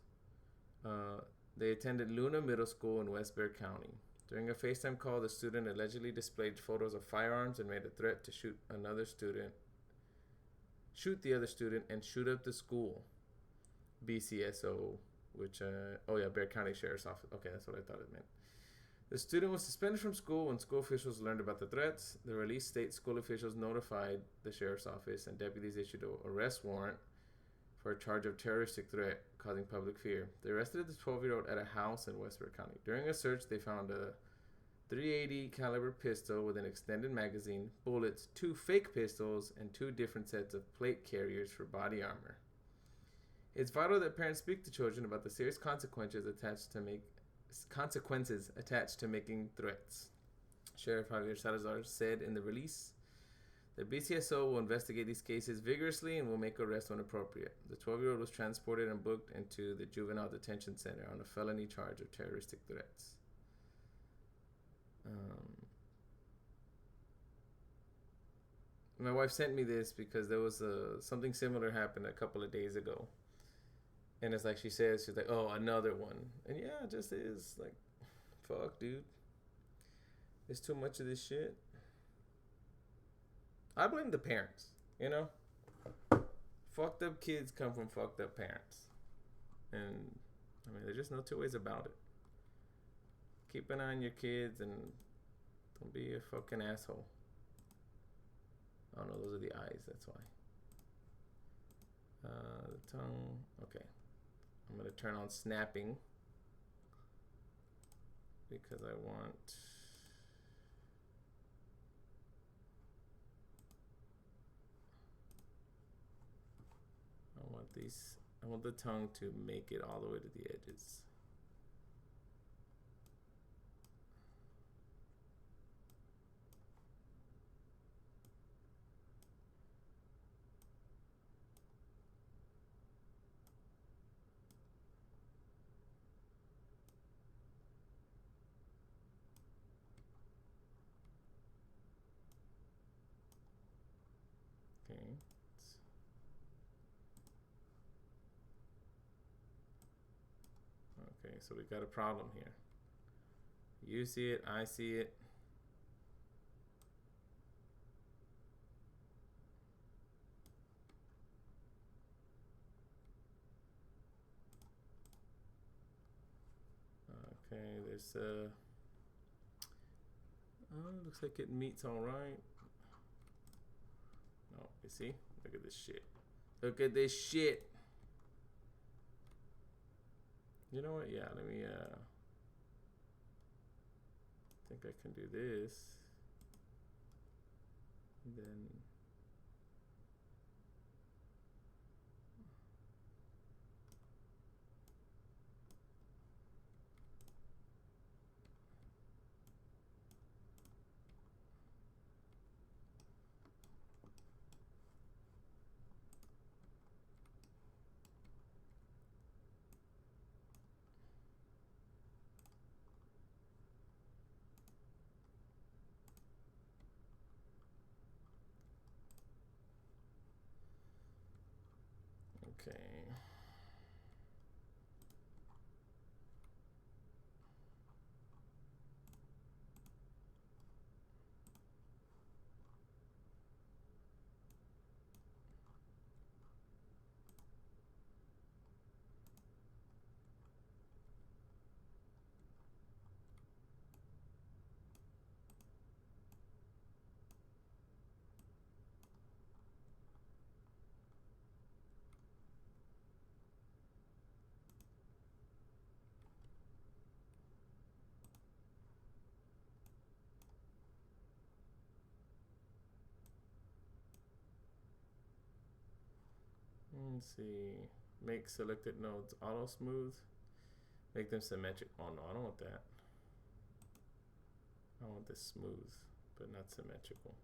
They attended Luna Middle School in West Bexar County. During a FaceTime call, the student allegedly displayed photos of firearms and made a threat to shoot the other student, and shoot up the school. BCSO, Bexar County Sheriff's Office. Okay, that's what I thought it meant. The student was suspended from school when school officials learned about the threats. The release states school officials notified the sheriff's office and deputies issued an arrest warrant for a charge of terroristic threat causing public fear. They arrested the 12-year-old at a house in West Bexar County. During a search, they found a .380 caliber pistol with an extended magazine, bullets, 2 fake pistols, and 2 different sets of plate carriers for body armor. It's vital that parents speak to children about the serious consequences attached to making threats. Sheriff Javier Salazar said in the release, the BCSO will investigate these cases vigorously and will make arrests when appropriate. The 12-year-old was transported and booked into the Juvenile Detention Center on a felony charge of terroristic threats. My wife sent me this because there was something similar happened a couple of days ago. And it's like she says, she's like, oh, another one. And yeah, it just is. Like, fuck, dude. There's too much of this shit. I blame the parents, you know? Fucked up kids come from fucked up parents. And, I mean, there's just no two ways about it. Keep an eye on your kids and don't be a fucking asshole. Oh no, those are the eyes, that's why. The tongue, okay. I'm gonna turn on snapping because I want I want the tongue to make it all the way to the edges. Okay. Okay, so we got a problem here. You see it, I see it. Okay, there's looks like it meets all right. No, you see? Look at this shit. Look at this shit. You know what? Yeah, let me think I can do this. And then Okay. Let's see. Make selected nodes auto smooth. Make them symmetric. Oh no, I don't want that. I want this smooth, but not symmetrical.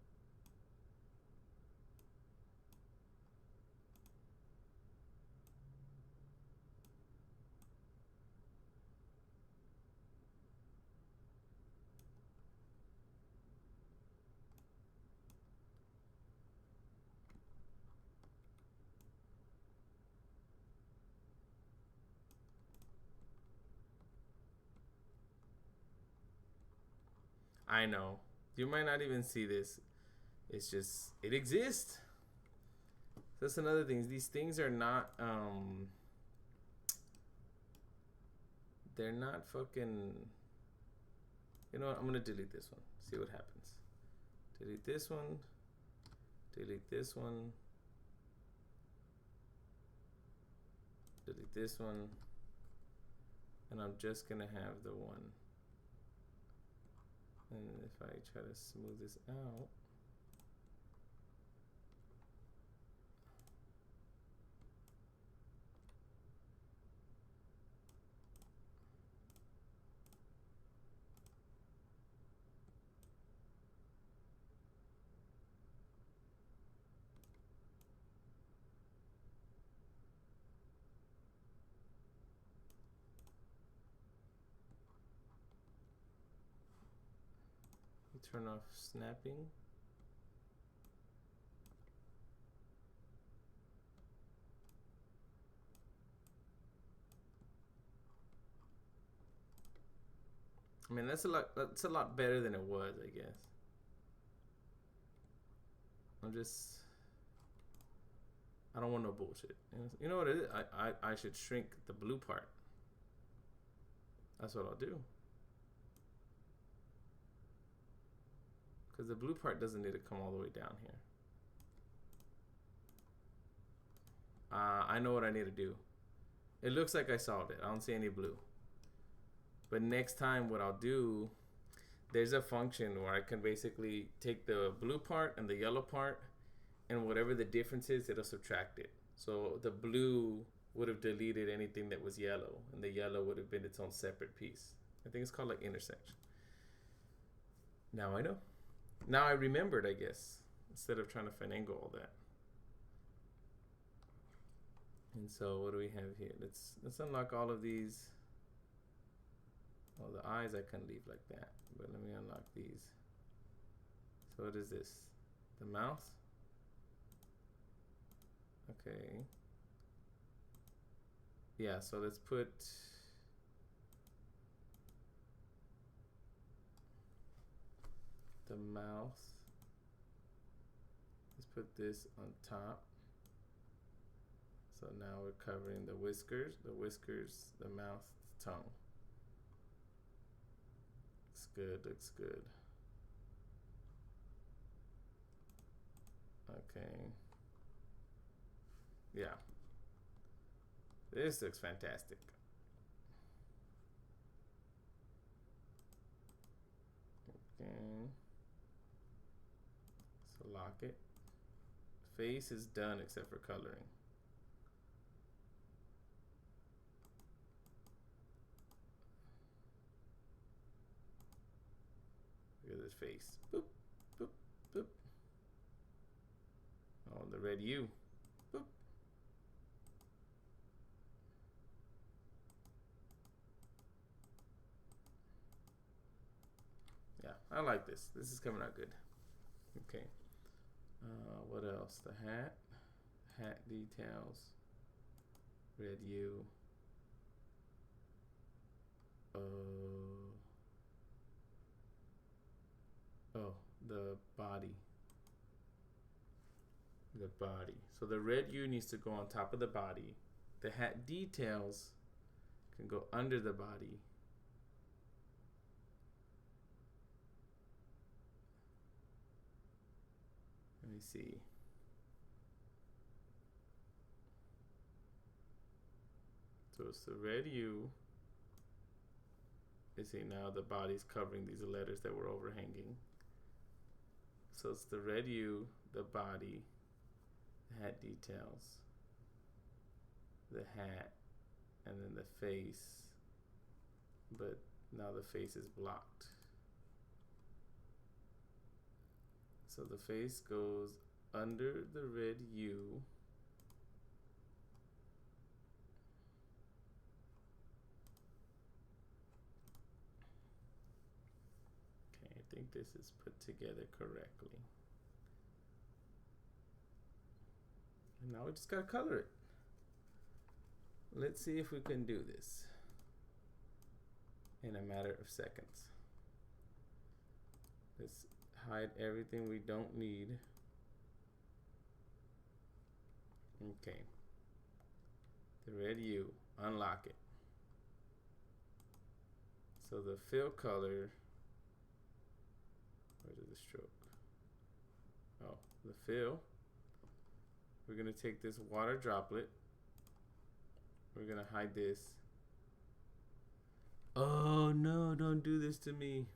I know. You might not even see this. It's just, it exists. That's another thing. These things are not, they're not fucking, you know what? I'm going to delete this one. See what happens. Delete this one. Delete this one. Delete this one. And I'm just going to have the one. And if I try to smooth this out, turn off snapping. I mean, that's a lot better than it was, I guess. I don't want no bullshit. You know what it is? I should shrink the blue part. That's what I'll do. Because the blue part doesn't need to come all the way down here. I know what I need to do. It looks like I solved it. I don't see any blue. But next time what I'll do, there's a function where I can basically take the blue part and the yellow part, and whatever the difference is, it'll subtract it. So the blue would have deleted anything that was yellow, and the yellow would have been its own separate piece. I think it's called like intersection. Now I know. Now I remembered, I guess, instead of trying to finagle all that. And so what do we have here? Let's unlock all of these. Oh, the eyes I can leave like that, but let me unlock these. So what is this? The mouth? Okay. Yeah, so let's put the mouth. Let's put this on top. So now we're covering the whiskers, the mouth, the tongue. Looks good, looks good. Okay. Yeah. This looks fantastic. Okay. So lock it. Face is done except for coloring. Look at this face. Boop, boop, boop. Oh, the red U. Boop. Yeah, I like this. This is coming out good. Okay. What else? The hat. Hat details. red U. Oh, the body. The body. So the red U needs to go on top of the body. The hat details can go under the body. Let me see. So it's the red U. You see now the body's covering these letters that were overhanging. So it's the red U, the body, the hat details, the hat, and then the face. But now the face is blocked. So the face goes under the red U. Okay, I think this is put together correctly. And now we just gotta color it. Let's see if we can do this in a matter of seconds. Let's hide everything we don't need. Okay. The red U, unlock it. So the fill color, where's the stroke? Oh, the fill. We're gonna take this water droplet. We're gonna hide this. Oh no, don't do this to me.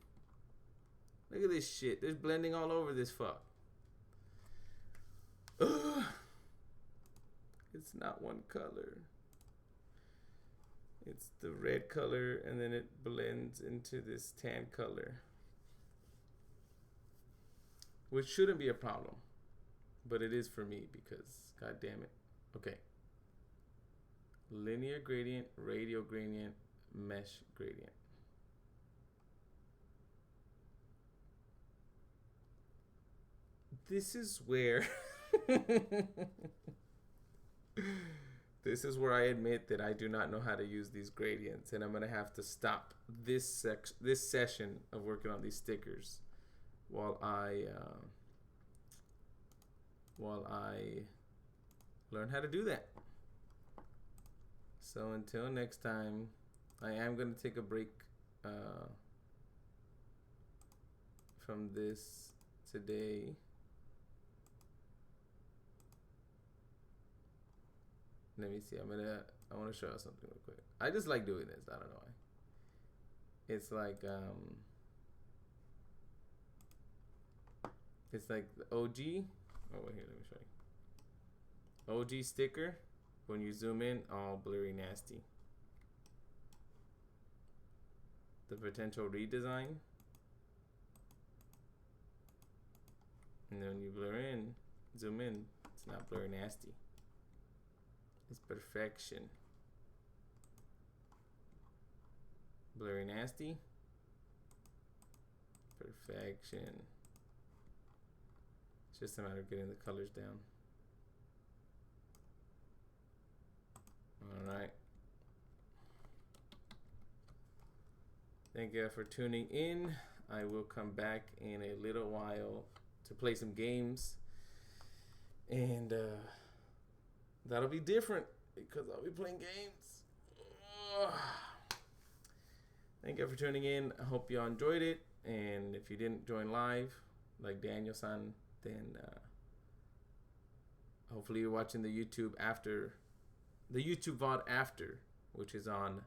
Look at this shit. There's blending all over this fuck. Ugh. It's not one color. It's the red color and then it blends into this tan color. Which shouldn't be a problem. But it is for me because, god damn it. Okay. Linear gradient, radial gradient, mesh gradient. This is where this is where I admit that I do not know how to use these gradients, and I'm gonna have to stop this session of working on these stickers while I learn how to do that. So until next time, I am gonna take a break from this today. Let me see. I want to show you something real quick. I just like doing this. I don't know why. It's like the OG. Oh wait, here, let me show you. OG sticker. When you zoom in, all blurry nasty. The potential redesign. And then when you zoom in, it's not blurry nasty. It's perfection. Blurry nasty. Perfection. It's just a matter of getting the colors down. Alright. Thank you for tuning in. I will come back in a little while to play some games. And that'll be different because I'll be playing games. Ugh. Thank you for tuning in. I hope you all enjoyed it. And if you didn't join live, like Daniel-san, then hopefully you're watching the YouTube VOD after, which is on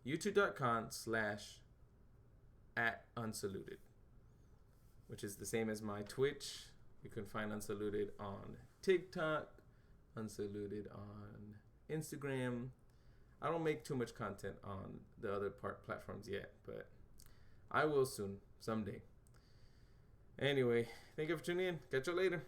youtube.com/@unsaluted, which is the same as my Twitch. You can find Unsaluted on TikTok, Unsaluted on Instagram. I don't make too much content on the other platforms yet, but I will soon, someday. Anyway, thank you for tuning in. Catch you later.